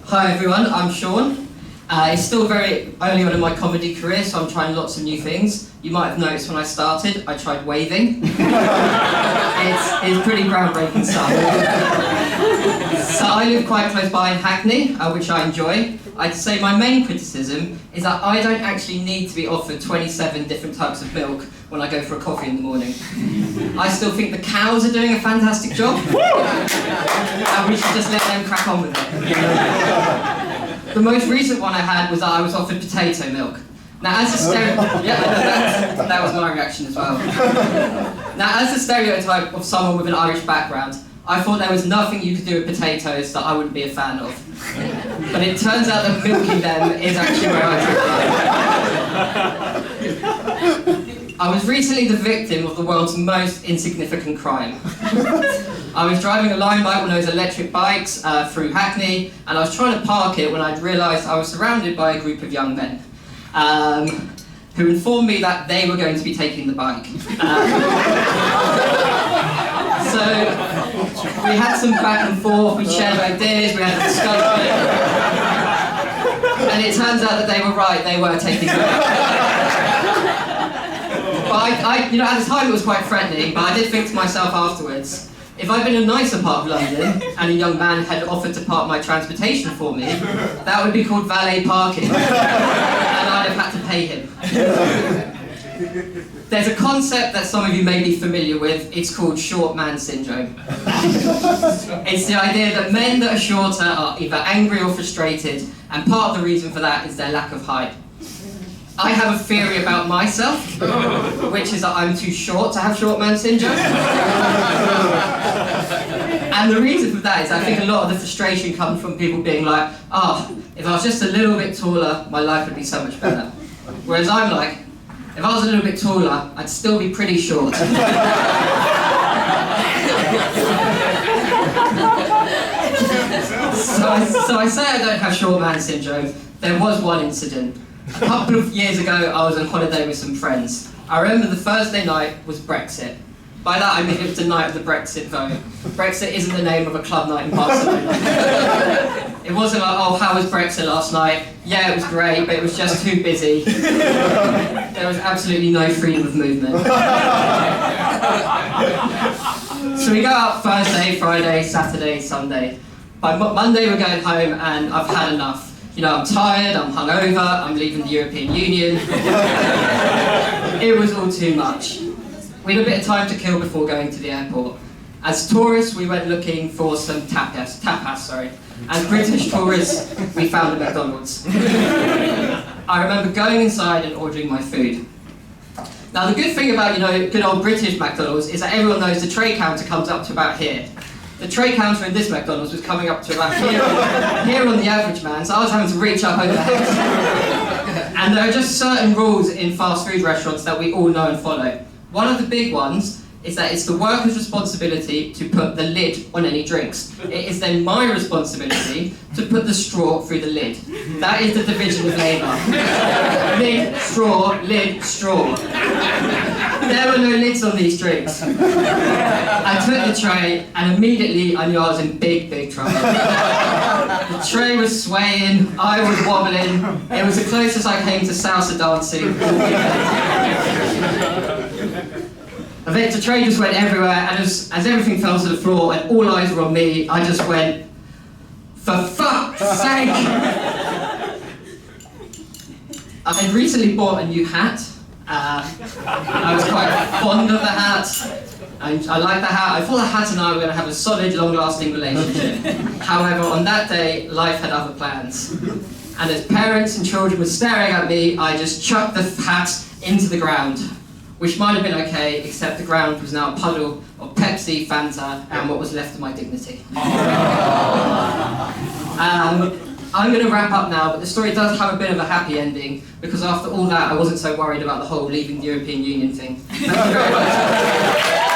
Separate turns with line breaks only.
Hi everyone, I'm Sean. It's still very early on in my comedy career, so I'm trying lots of new things. You might have noticed when I started, I tried waving. It's pretty groundbreaking stuff. So I live quite close by in Hackney, which I enjoy. I'd say my main criticism is that I don't actually need to be offered 27 different types of milk when I go for a coffee in the morning. I still think the cows are doing a fantastic job, and we should just let them crack on with it. The most recent one I had was that I was offered potato milk. Now, as a that was my reaction as well. Now, as a stereotype of someone with an Irish background, I thought there was nothing you could do with potatoes that I wouldn't be a fan of. But it turns out that milking them is actually where I draw the line. I was recently the victim of the world's most insignificant crime. I was driving a line bike, one of those electric bikes, through Hackney, and I was trying to park it when I realised I was surrounded by a group of young men who informed me that they were going to be taking the bike. So we had some back and forth, we shared ideas, we had a discussion, and it turns out that they were right, they were taking the bike. But at the time it was quite friendly, but I did think to myself afterwards, if I'd been in a nicer part of London and a young man had offered to park my transportation for me, that would be called valet parking, and I'd have had to pay him. There's a concept that some of you may be familiar with. It's called short man syndrome. It's the idea that men that are shorter are either angry or frustrated, and part of the reason for that is their lack of height. I have a theory about myself, which is that I'm too short to have short man syndrome. And the reason for that is I think a lot of the frustration comes from people being like, if I was just a little bit taller, my life would be so much better. Whereas I'm like, if I was a little bit taller, I'd still be pretty short. So I say I don't have short man syndrome. There was one incident. A couple of years ago, I was on holiday with some friends. I remember the Thursday night was Brexit. By that I mean it was the night of the Brexit vote. Brexit isn't the name of a club night in Barcelona. It wasn't like, how was Brexit last night? Yeah, it was great, but it was just too busy. There was absolutely no freedom of movement. So we go out Thursday, Friday, Saturday, Sunday. By Monday we're going home and I've had enough. I'm tired, I'm hungover, I'm leaving the European Union. It was all too much. We had a bit of time to kill before going to the airport. As tourists, we went looking for some tapas. As British tourists, we found a McDonald's. I remember going inside and ordering my food. Now the good thing about, good old British McDonald's is that everyone knows the tray counter comes up to about here. The tray counter in this McDonald's was coming up to about here on the average man, so I was having to reach up over the head. And there are just certain rules in fast food restaurants that we all know and follow. One of the big ones is that it's the worker's responsibility to put the lid on any drinks. It is then my responsibility to put the straw through the lid. That is the division of labour. Lid, straw, lid, straw. There were no lids on these drinks. I took the tray and immediately I knew I was in big, big trouble. The tray was swaying, I was wobbling. It was the closest I came to salsa dancing. The tray just went everywhere, and as everything fell to the floor and all eyes were on me, I just went, for fuck's sake! I had recently bought a new hat. I was quite fond of the hat. I liked the hat. I thought the hat and I were going to have a solid, long-lasting relationship. However, on that day, life had other plans. And as parents and children were staring at me, I just chucked the hat into the ground. Which might have been okay, except the ground was now a puddle of Pepsi, Fanta, and what was left of my dignity. I'm going to wrap up now, but the story does have a bit of a happy ending, because after all that, I wasn't so worried about the whole leaving the European Union thing. Thank you very much.